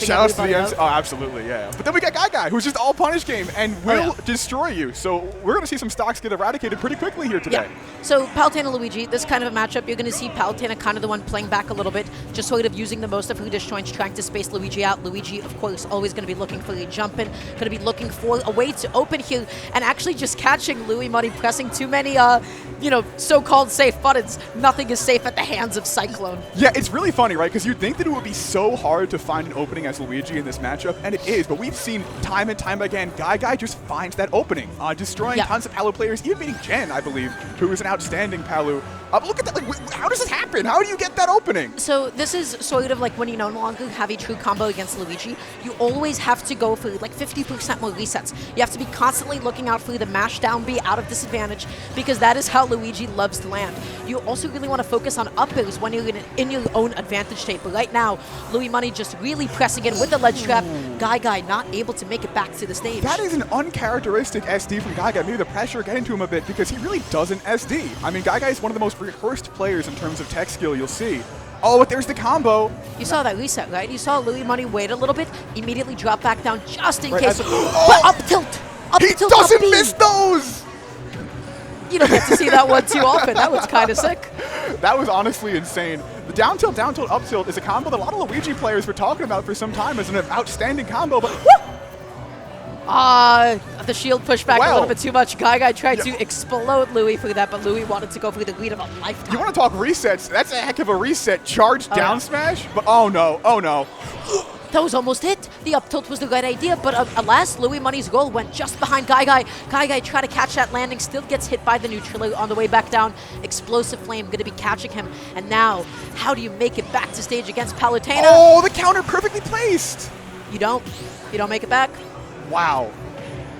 Shout out to the out. Oh, absolutely, yeah. But then we got GuyGuy, who's just all punish game and will destroy you. So we're going to see some stocks get eradicated pretty quickly here today. Yeah. So Palutena Luigi, this kind of a matchup, you're going to see Palutena kind of the one playing back a little bit, just sort of using the most of her disjoints, trying to space Luigi out. Luigi, of course, always going to be looking for a jump in, going to be looking for a way to open here, and actually just catching Louis Money pressing too many, so-called safe buttons. Nothing is safe at the hands of Cyclone. Yeah, it's really funny, right? Because you'd think that it would be so hard to find an opening as Luigi in this matchup, and it is, but we've seen time and time again, GuyGuy just finds that opening, destroying tons of Palu players, even beating Jen, I believe, who is an outstanding Palu. Look at that, like, how does this happen? How do you get that opening? So this is sort of like when you no longer have a true combo against Luigi, you always have to go for like 50% more resets. You have to be constantly looking out for the mash down B out of disadvantage, because that is how Luigi loves to land. You also really want to focus on up airs when you're in your own advantage state, but right now, Louis Money just really pressing in with the ledge trap. GuyGuy not able to make it back to the stage. That is an uncharacteristic SD from GuyGuy. Maybe the pressure getting to him a bit, because he really doesn't SD. I mean, GuyGuy is one of the most rehearsed players in terms of tech skill you'll see. Oh, but there's the combo. You saw that reset, right? You saw Louis Money wait a little bit, immediately drop back down just in right, case. But up tilt! Up he tilt, doesn't up miss those! You don't get to see that one too often. That was kind of sick. That was honestly insane. The down tilt, up tilt is a combo that a lot of Luigi players were talking about for some time as an outstanding combo, but the shield pushed back a little bit too much. GuyGuy tried to explode Louis for that, but Louis wanted to go for the lead of a lifetime. You want to talk resets? That's a heck of a reset. Charge down smash, but oh no. That was almost it. The up tilt was the right idea, but alas, Louis Money's goal went just behind GuyGuy. GuyGuy tried to catch that landing, still gets hit by the neutral on the way back down. Explosive Flame going to be catching him. And now, how do you make it back to stage against Palutena? Oh, the counter perfectly placed. You don't make it back? Wow.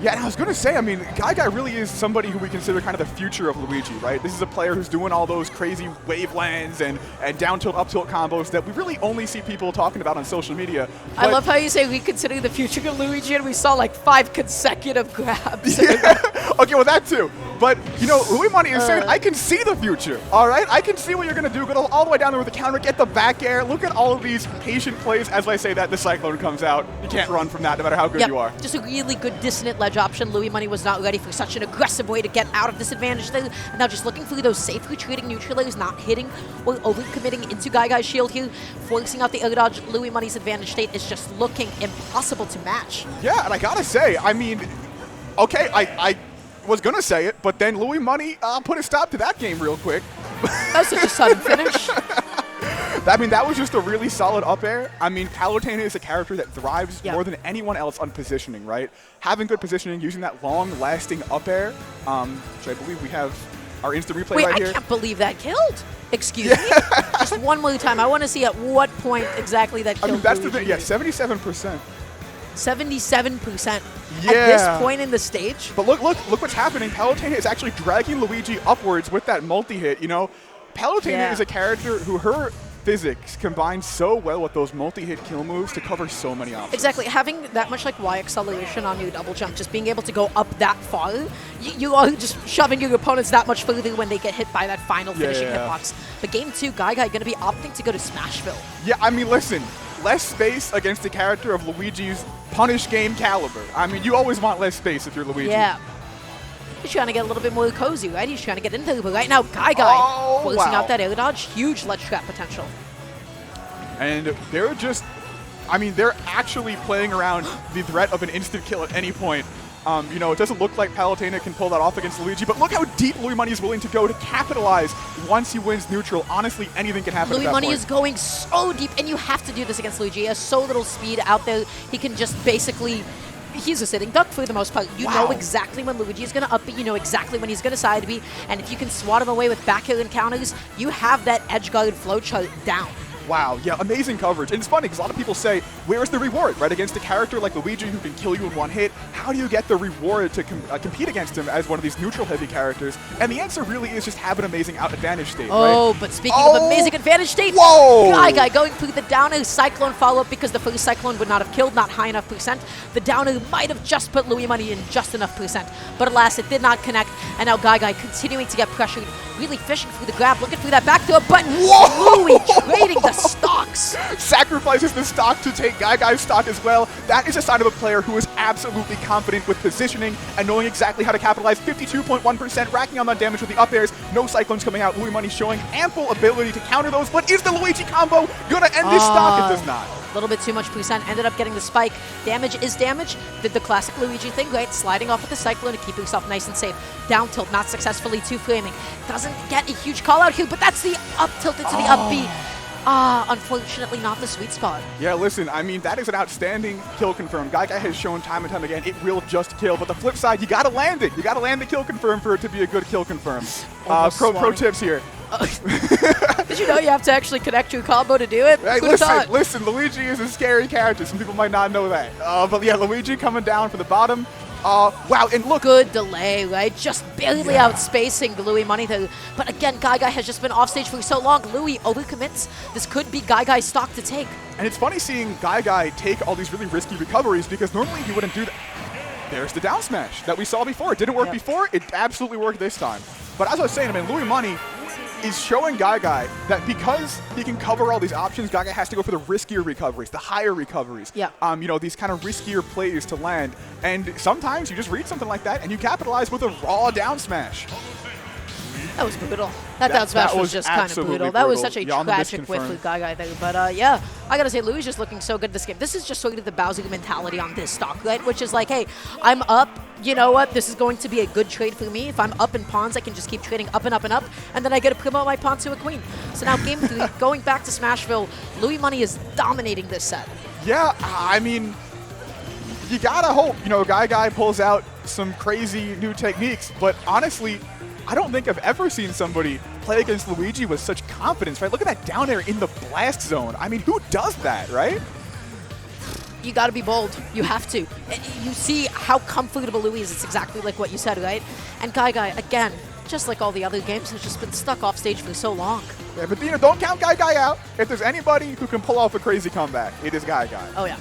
Yeah, and I was going to say, I mean, GuyGuy really is somebody who we consider kind of the future of Luigi, right? This is a player who's doing all those crazy wave lands and down tilt, up tilt combos that we really only see people talking about on social media. I love how you say we consider the future of Luigi, and we saw like 5 consecutive grabs. Yeah. Okay, well, that too. But, you know, Louis Money is saying, I can see the future, all right? I can see what you're going to do. Go all the way down there with the counter, get the back air. Look at all of these patient plays. As I say that, the Cyclone comes out. You can't run from that no matter how good you are. Just a really good dissonant ledge option. Louis Money was not ready for such an aggressive way to get out of disadvantage there. And now just looking for those safe retreating neutralers, not hitting or overcommitting into GuyGuy's shield here, forcing out the air dodge. Louis Money's advantage state is just looking impossible to match. Yeah, and I gotta say, I mean, okay, I was gonna say it, but then Louis Money put a stop to that game real quick. That was such a sudden finish. I mean, that was just a really solid up air. I mean, Palutena is a character that thrives more than anyone else on positioning, right? Having good positioning, using that long-lasting up air, which I believe we have our instant replay right here. Wait, I can't believe that killed. Excuse me? Just one more time. I want to see at what point exactly that killed. I mean, that's the thing. Yeah, 77%. 77% at Yeah. this point in the stage. But look what's happening. Palutena is actually dragging Luigi upwards with that multi-hit, you know? Palutena is a character who her physics combine so well with those multi-hit kill moves to cover so many options. Exactly. Having that much like Y acceleration on your double jump, just being able to go up that far, you are just shoving your opponents that much further when they get hit by that final finishing hitbox. But game 2, GuyGuy going to be opting to go to Smashville. Yeah, I mean, listen, less space against a character of Luigi's punish game caliber. I mean, you always want less space if you're Luigi. Yeah. He's trying to get a little bit more cozy, right? He's trying to get into it, but right now, GuyGuy forcing out that air dodge, huge ledge trap potential. And they're just, I mean, they're actually playing around the threat of an instant kill at any point. You know, it doesn't look like Palutena can pull that off against Luigi, but look how deep Louis Money is willing to go to capitalize once he wins neutral. Honestly, anything can happen at that point. Louis Money is going so deep, and you have to do this against Luigi. He has so little speed out there. He can just basically... He's a sitting duck for the most part. You know exactly when Luigi is going to up B, you know exactly when he's going to side B, and if you can swat him away with back air encounters, you have that edge guard flow chart down. Wow, yeah, amazing coverage. And it's funny because a lot of people say, where's the reward, right? Against a character like Luigi who can kill you in one hit, how do you get the reward to compete against him as one of these neutral-heavy characters? And the answer really is just have an amazing out-advantage state, right? But speaking of amazing advantage state, GuyGuy going through the downer Cyclone follow-up because the first Cyclone would not have killed, not high enough percent. The downer might have just put Louis Money in just enough percent, but alas, it did not connect, and now GuyGuy continuing to get pressured, really fishing through the grab, looking for that back throw, but Louis trading the stocks. Sacrifices the stock to take GuyGuy's stock as well. That is a sign of a player who is absolutely confident with positioning and knowing exactly how to capitalize. 52.1%, racking on that damage with the up airs. No Cyclones coming out. Louis Money showing ample ability to counter those. But is the Luigi combo going to end this stock? It does not. A little bit too much percent. Ended up getting the spike. Damage is damage. Did the classic Luigi thing, right? Sliding off with the Cyclone to keep himself nice and safe. Down tilt, not successfully to flaming. Doesn't get a huge call out here, but that's the up tilt into the up B. Unfortunately not the sweet spot. Yeah, listen, I mean, that is an outstanding kill confirm. GuyGuy has shown time and time again it will just kill, but the flip side, you gotta land it. You gotta land the kill confirm for it to be a good kill confirm. Pro tips here. Did you know you have to actually connect your combo to do it? Hey, listen, Luigi is a scary character. Some people might not know that. But yeah, Luigi coming down for the bottom. Wow, and look. Good delay, right? Just barely outspacing the Louis Money though. But again, GuyGuy has just been off stage for so long. Louis overcommits. This could be GuyGuy's stock to take. And it's funny seeing GuyGuy take all these really risky recoveries because normally he wouldn't do that. There's the down smash that we saw before. It didn't work before. It absolutely worked this time. But as I was saying, I mean, Louis Money is showing GuyGuy that because he can cover all these options, GuyGuy has to go for the riskier recoveries, the higher recoveries. Yeah. You know, these kind of riskier plays to land. And sometimes you just read something like that and you capitalize with a raw down smash. That was brutal. That down smash was just kind of brutal. That was such a tragic whiff with GuyGuy there. But yeah, I gotta say, Louis just looking so good this game. This is just sort of the Bowser mentality on this stock, right? Which is like, hey, I'm up. You know what? This is going to be a good trade for me. If I'm up in pawns, I can just keep trading up and up and up, and then I get to promote my pawn to a queen. So now game 3, going back to Smashville, Louis Money is dominating this set. Yeah, I mean, you gotta hope, you know, GuyGuy pulls out some crazy new techniques, but honestly, I don't think I've ever seen somebody play against Luigi with such confidence, right? Look at that down air in the blast zone. I mean, who does that, right? You got to be bold. You have to. You see how comfortable Louis is. It's exactly like what you said, right? And GuyGuy, again, just like all the other games, has just been stuck off stage for so long. Yeah, but you know, don't count GuyGuy out. If there's anybody who can pull off a crazy comeback, it is GuyGuy. Oh, yeah.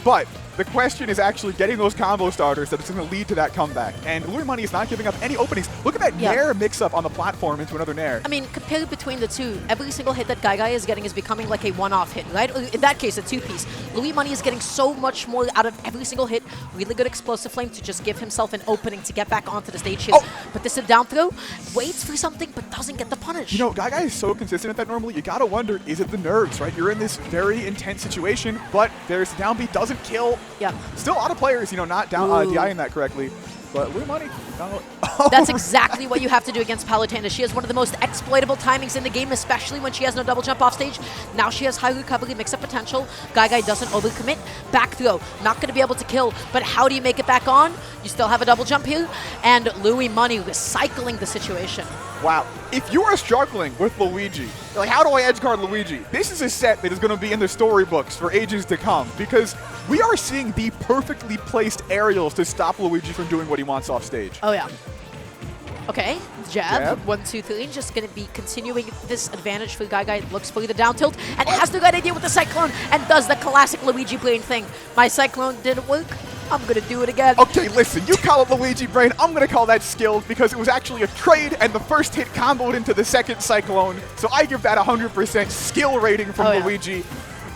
But the question is actually getting those combo starters that is going to lead to that comeback. And Louis Money is not giving up any openings. Look at that Nair mix-up on the platform into another Nair. I mean, compared between the two, every single hit that GuyGuy is getting is becoming like a one-off hit, right? In that case, a two-piece. Louis Money is getting so much more out of every single hit. Really good explosive flame to just give himself an opening to get back onto the stage here. But this is down throw, waits for something, but doesn't get the punish. You know, GuyGuy is so consistent at that normally. You got to wonder, is it the nerves, right? You're in this very intense situation, but there's the down B, doesn't kill. Yeah. Still a lot of players, you know, not down DIing that correctly. But Louis Money, That's exactly what you have to do against Palutena. She has one of the most exploitable timings in the game, especially when she has no double jump off stage. Now she has high recovery, mix-up potential. GuyGuy doesn't overcommit. Back throw, not going to be able to kill, but how do you make it back on? You still have a double jump here, and Louis Money recycling the situation. Wow. If you are struggling with Luigi, like, how do I edge guard Luigi? This is a set that is going to be in the storybooks for ages to come because we are seeing the perfectly placed aerials to stop Luigi from doing what he wants off stage. Oh, yeah. Okay, jab. 1, 2, 3. Just going to be continuing this advantage for GuyGuy. Looks for the down tilt and has the right idea with the Cyclone and does the classic Luigi brain thing. My Cyclone didn't work. I'm going to do it again. Okay, listen, you call it Luigi brain. I'm going to call that skilled because it was actually a trade and the first hit comboed into the second Cyclone. So I give that 100% skill rating from Luigi.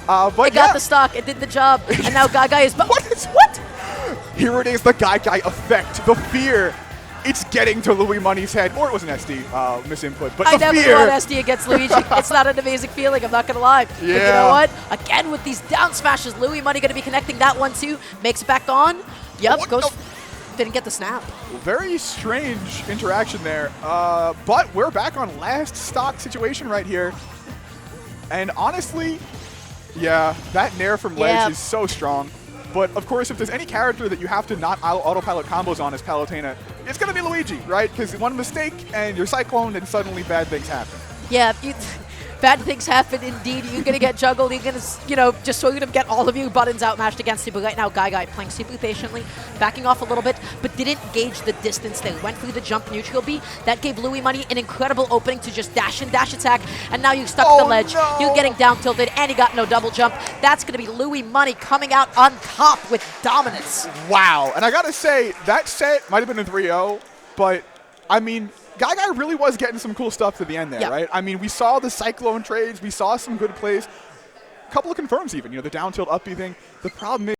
But it got the stock. It did the job. And now GuyGuy is... What? Here it is, the GuyGuy effect. The fear. It's getting to Louis Money's head. Or it was an SD misinput. But I never want SD against Luigi. It's not an amazing feeling, I'm not going to lie. Yeah. But you know what? Again, with these down smashes, Louis Money going to be connecting that one too. Makes it back on. Yep, goes... Didn't get the snap. Very strange interaction there. But we're back on last stock situation right here. And honestly, yeah, that Nair from ledge is so strong. But of course, if there's any character that you have to not autopilot combos on as Palutena, it's going to be Luigi, right? Because one mistake and you're cycloned and suddenly bad things happen. Yeah, bad things happen indeed. You're going to get juggled. You're going to, you know, just sort of get all of your buttons outmatched against you. But right now, GuyGuy playing super patiently, backing off a little bit, but didn't gauge the distance there. Went through the jump neutral B. That gave Louis Money an incredible opening to just dash and dash attack. And now you're stuck at the ledge. No. You're getting down tilted, and he got no double jump. That's going to be Louis Money coming out on top with dominance. Wow. And I got to say, that set might have been a 3-0, but I mean, GuyGuy really was getting some cool stuff to the end there, right? I mean, we saw the Cyclone trades, we saw some good plays, couple of confirms even. You know, the down tilt up B thing. The problem is